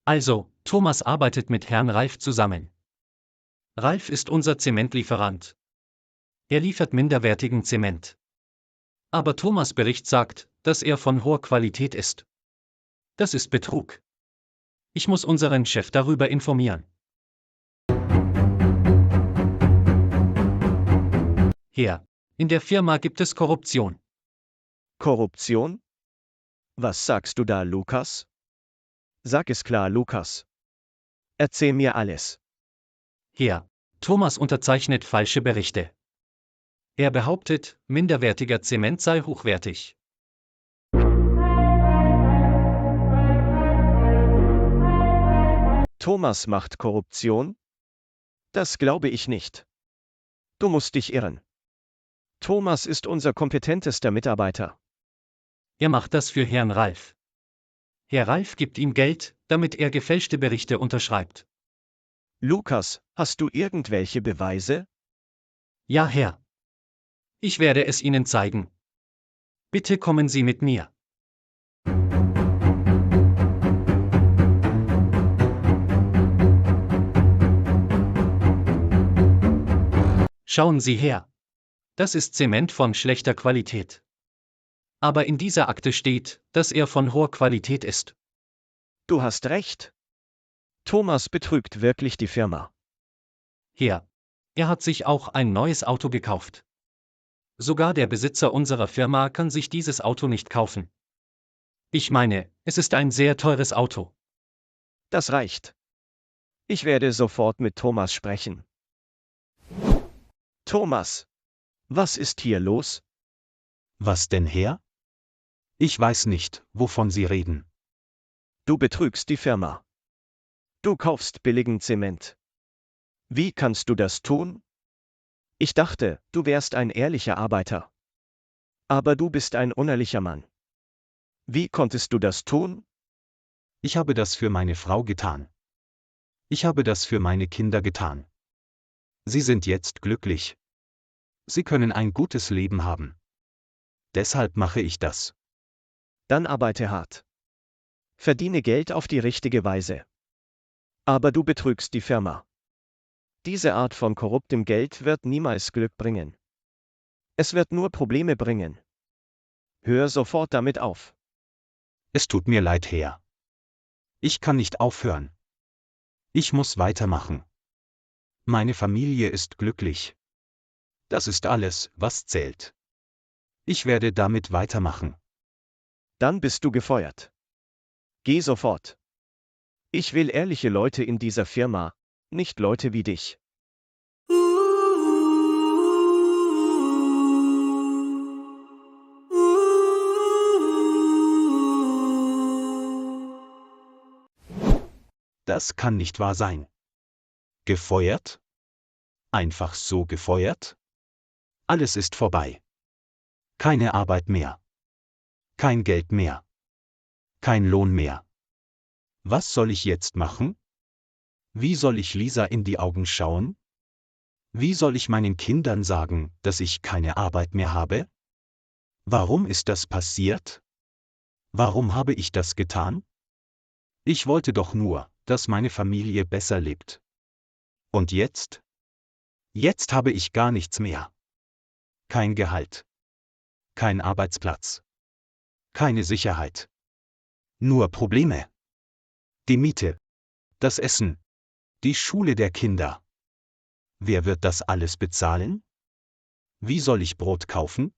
Also, Thomas arbeitet mit Herrn Ralf zusammen. Ralf ist unser Zementlieferant. Er liefert minderwertigen Zement. Aber Thomas' Bericht sagt, dass er von hoher Qualität ist. Das ist Betrug. Ich muss unseren Chef darüber informieren. Herr, in der Firma gibt es Korruption. Korruption? Was sagst du da, Lukas? Sag es klar, Lukas. Erzähl mir alles. Herr, Thomas unterzeichnet falsche Berichte. Er behauptet, minderwertiger Zement sei hochwertig. Thomas macht Korruption? Das glaube ich nicht. Du musst dich irren. Thomas ist unser kompetentester Mitarbeiter. Er macht das für Herrn Ralf. Herr Ralf gibt ihm Geld, damit er gefälschte Berichte unterschreibt. Lukas, hast du irgendwelche Beweise? Ja, Herr. Ich werde es Ihnen zeigen. Bitte kommen Sie mit mir. Schauen Sie her. Das ist Zement von schlechter Qualität. Aber in dieser Akte steht, dass er von hoher Qualität ist. Du hast recht. Thomas betrügt wirklich die Firma. Herr, er hat sich auch ein neues Auto gekauft. Sogar der Besitzer unserer Firma kann sich dieses Auto nicht kaufen. Ich meine, es ist ein sehr teures Auto. Das reicht. Ich werde sofort mit Thomas sprechen. Thomas, was ist hier los? Was denn, Herr? Ich weiß nicht, wovon Sie reden. Du betrügst die Firma. Du kaufst billigen Zement. Wie kannst du das tun? Ich dachte, du wärst ein ehrlicher Arbeiter. Aber du bist ein unehrlicher Mann. Wie konntest du das tun? Ich habe das für meine Frau getan. Ich habe das für meine Kinder getan. Sie sind jetzt glücklich. Sie können ein gutes Leben haben. Deshalb mache ich das. Dann arbeite hart. Verdiene Geld auf die richtige Weise. Aber du betrügst die Firma. Diese Art von korruptem Geld wird niemals Glück bringen. Es wird nur Probleme bringen. Hör sofort damit auf. Es tut mir leid, Herr. Ich kann nicht aufhören. Ich muss weitermachen. Meine Familie ist glücklich. Das ist alles, was zählt. Ich werde damit weitermachen. Dann bist du gefeuert. Geh sofort. Ich will ehrliche Leute in dieser Firma, nicht Leute wie dich. Das kann nicht wahr sein. Gefeuert? Einfach so gefeuert? Alles ist vorbei. Keine Arbeit mehr. Kein Geld mehr. Kein Lohn mehr. Was soll ich jetzt machen? Wie soll ich Lisa in die Augen schauen? Wie soll ich meinen Kindern sagen, dass ich keine Arbeit mehr habe? Warum ist das passiert? Warum habe ich das getan? Ich wollte doch nur, dass meine Familie besser lebt. Und jetzt? Jetzt habe ich gar nichts mehr. Kein Gehalt. Kein Arbeitsplatz. Keine Sicherheit. Nur Probleme. Die Miete. Das Essen. Die Schule der Kinder. Wer wird das alles bezahlen? Wie soll ich Brot kaufen?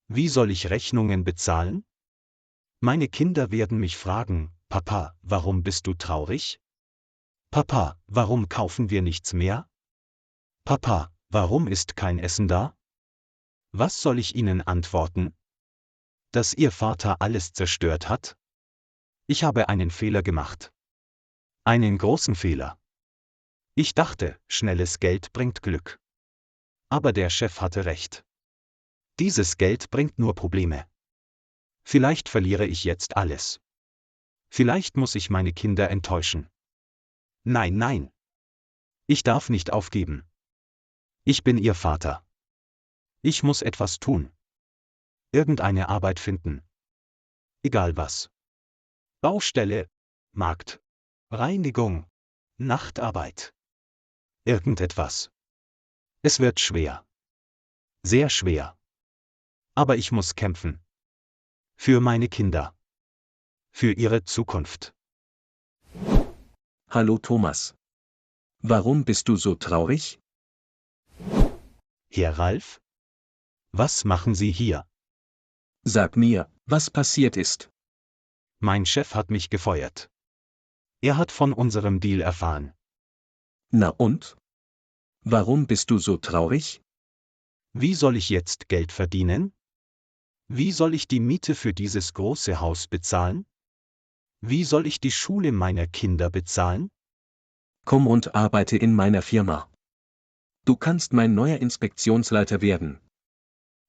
Wie soll ich Rechnungen bezahlen? Meine Kinder werden mich fragen, Papa, warum bist du traurig? Papa, warum kaufen wir nichts mehr? Papa, warum ist kein Essen da? Was soll ich ihnen antworten? Dass ihr Vater alles zerstört hat? Ich habe einen Fehler gemacht. Einen großen Fehler. Ich dachte, schnelles Geld bringt Glück. Aber der Chef hatte recht. Dieses Geld bringt nur Probleme. Vielleicht verliere ich jetzt alles. Vielleicht muss ich meine Kinder enttäuschen. Nein, nein. Ich darf nicht aufgeben. Ich bin ihr Vater. Ich muss etwas tun. Irgendeine Arbeit finden. Egal was. Baustelle, Markt, Reinigung, Nachtarbeit. Irgendetwas. Es wird schwer. Sehr schwer. Aber ich muss kämpfen. Für meine Kinder. Für ihre Zukunft. Hallo Thomas. Warum bist du so traurig? Herr Ralf? Was machen Sie hier? Sag mir, was passiert ist. Mein Chef hat mich gefeuert. Er hat von unserem Deal erfahren. Na und? Warum bist du so traurig? Wie soll ich jetzt Geld verdienen? Wie soll ich die Miete für dieses große Haus bezahlen? Wie soll ich die Schule meiner Kinder bezahlen? Komm und arbeite in meiner Firma. Du kannst mein neuer Inspektionsleiter werden.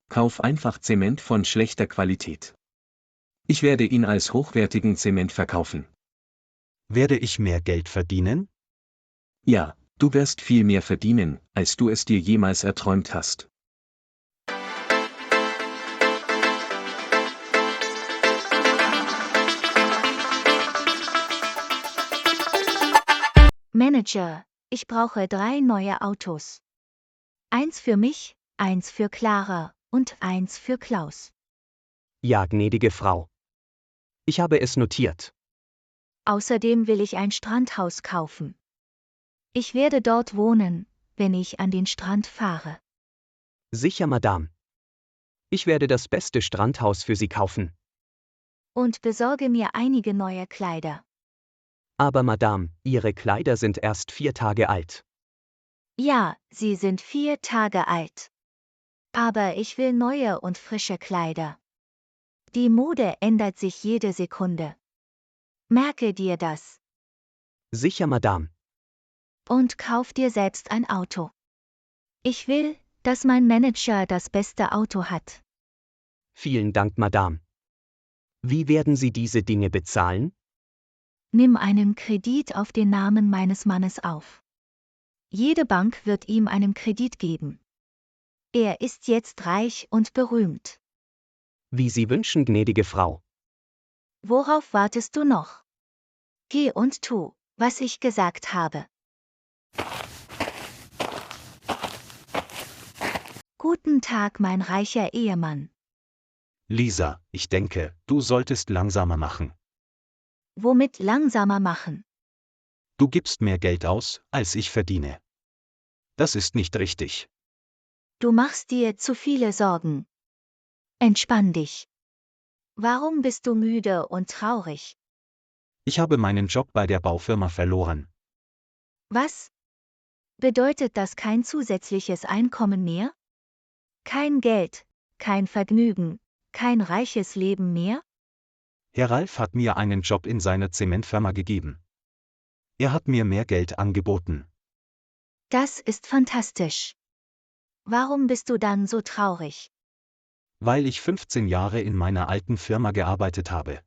Kauf einfach Zement von schlechter Qualität. Ich werde ihn als hochwertigen Zement verkaufen. Werde ich mehr Geld verdienen? Ja, du wirst viel mehr verdienen, als du es dir jemals erträumt hast. Manager, ich brauche 3 neue Autos. 1 für mich, 1 für Clara und 1 für Klaus. Ja, gnädige Frau. Ich habe es notiert. Außerdem will ich ein Strandhaus kaufen. Ich werde dort wohnen, wenn ich an den Strand fahre. Sicher, Madame. Ich werde das beste Strandhaus für Sie kaufen. Und besorge mir einige neue Kleider. Aber Madame, Ihre Kleider sind erst 4 Tage alt. Ja, sie sind 4 Tage alt. Aber ich will neue und frische Kleider. Die Mode ändert sich jede Sekunde. Merke dir das. Sicher, Madame. Und kauf dir selbst ein Auto. Ich will, dass mein Manager das beste Auto hat. Vielen Dank, Madame. Wie werden Sie diese Dinge bezahlen? Nimm einen Kredit auf den Namen meines Mannes auf. Jede Bank wird ihm einen Kredit geben. Er ist jetzt reich und berühmt. Wie Sie wünschen, gnädige Frau. Worauf wartest du noch? Geh und tu, was ich gesagt habe. Guten Tag, mein reicher Ehemann. Lisa, ich denke, du solltest langsamer machen. Womit langsamer machen? Du gibst mehr Geld aus, als ich verdiene. Das ist nicht richtig. Du machst dir zu viele Sorgen. Entspann dich. Warum bist du müde und traurig? Ich habe meinen Job bei der Baufirma verloren. Was? Bedeutet das kein zusätzliches Einkommen mehr? Kein Geld, kein Vergnügen, kein reiches Leben mehr? Herr Ralf hat mir einen Job in seiner Zementfirma gegeben. Er hat mir mehr Geld angeboten. Das ist fantastisch. Warum bist du dann so traurig? Weil ich 15 Jahre in meiner alten Firma gearbeitet habe.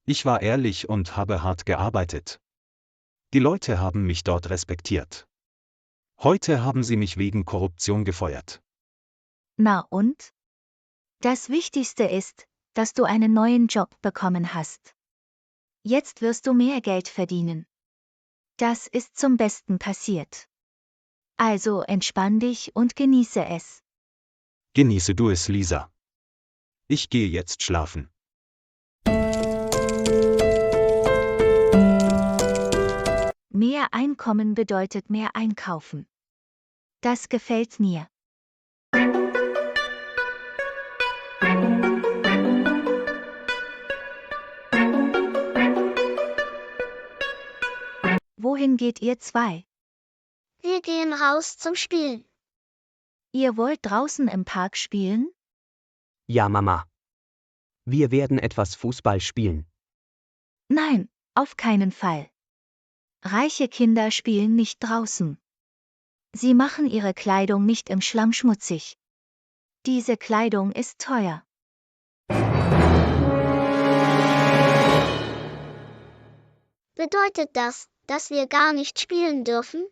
Ich war ehrlich und habe hart gearbeitet. Die Leute haben mich dort respektiert. Heute haben sie mich wegen Korruption gefeuert. Na und? Das Wichtigste ist, dass du einen neuen Job bekommen hast. Jetzt wirst du mehr Geld verdienen. Das ist zum Besten passiert. Also entspann dich und genieße es. Genieße du es, Lisa. Ich gehe jetzt schlafen. Mehr Einkommen bedeutet mehr Einkaufen. Das gefällt mir. Wohin geht ihr zwei? Wir gehen raus zum Spielen. Ihr wollt draußen im Park spielen? Ja, Mama. Wir werden etwas Fußball spielen. Nein, auf keinen Fall. Reiche Kinder spielen nicht draußen. Sie machen ihre Kleidung nicht im Schlamm schmutzig. Diese Kleidung ist teuer. Bedeutet das, dass wir gar nicht spielen dürfen?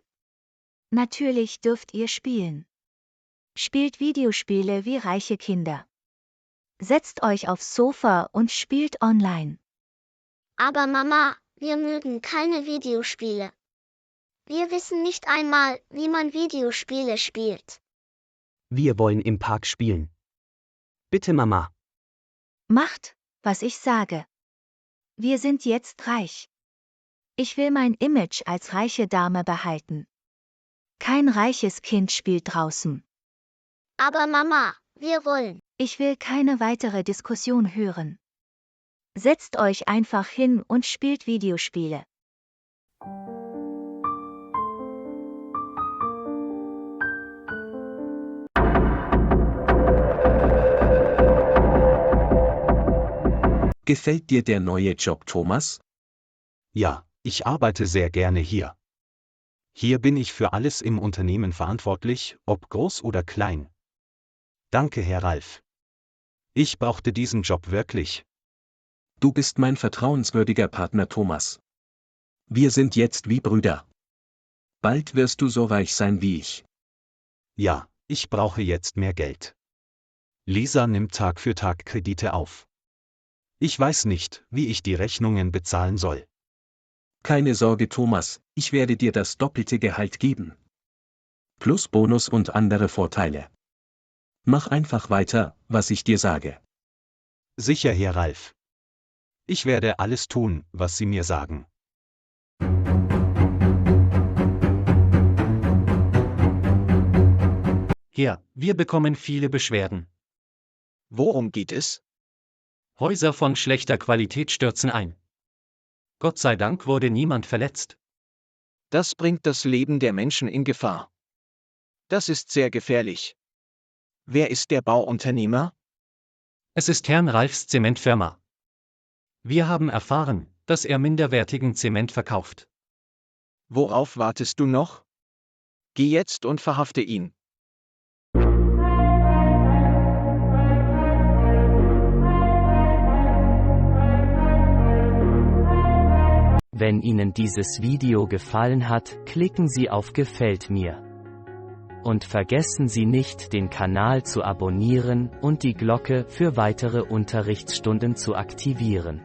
Natürlich dürft ihr spielen. Spielt Videospiele wie reiche Kinder. Setzt euch aufs Sofa und spielt online. Aber Mama, wir mögen keine Videospiele. Wir wissen nicht einmal, wie man Videospiele spielt. Wir wollen im Park spielen. Bitte, Mama. Macht, was ich sage. Wir sind jetzt reich. Ich will mein Image als reiche Dame behalten. Kein reiches Kind spielt draußen. Aber Mama, wir wollen. Ich will keine weitere Diskussion hören. Setzt euch einfach hin und spielt Videospiele. Gefällt dir der neue Job, Thomas? Ja, ich arbeite sehr gerne hier. Hier bin ich für alles im Unternehmen verantwortlich, ob groß oder klein. Danke, Herr Ralf. Ich brauchte diesen Job wirklich. Du bist mein vertrauenswürdiger Partner, Thomas. Wir sind jetzt wie Brüder. Bald wirst du so reich sein wie ich. Ja, ich brauche jetzt mehr Geld. Lisa nimmt Tag für Tag Kredite auf. Ich weiß nicht, wie ich die Rechnungen bezahlen soll. Keine Sorge, Thomas, ich werde dir das doppelte Gehalt geben. Plus Bonus und andere Vorteile. Mach einfach weiter, was ich dir sage. Sicher, Herr Ralf. Ich werde alles tun, was Sie mir sagen. Ja, wir bekommen viele Beschwerden. Worum geht es? Häuser von schlechter Qualität stürzen ein. Gott sei Dank wurde niemand verletzt. Das bringt das Leben der Menschen in Gefahr. Das ist sehr gefährlich. Wer ist der Bauunternehmer? Es ist Herrn Ralfs Zementfirma. Wir haben erfahren, dass er minderwertigen Zement verkauft. Worauf wartest du noch? Geh jetzt und verhafte ihn. Wenn Ihnen dieses Video gefallen hat, klicken Sie auf Gefällt mir. Und vergessen Sie nicht, den Kanal zu abonnieren und die Glocke für weitere Unterrichtsstunden zu aktivieren.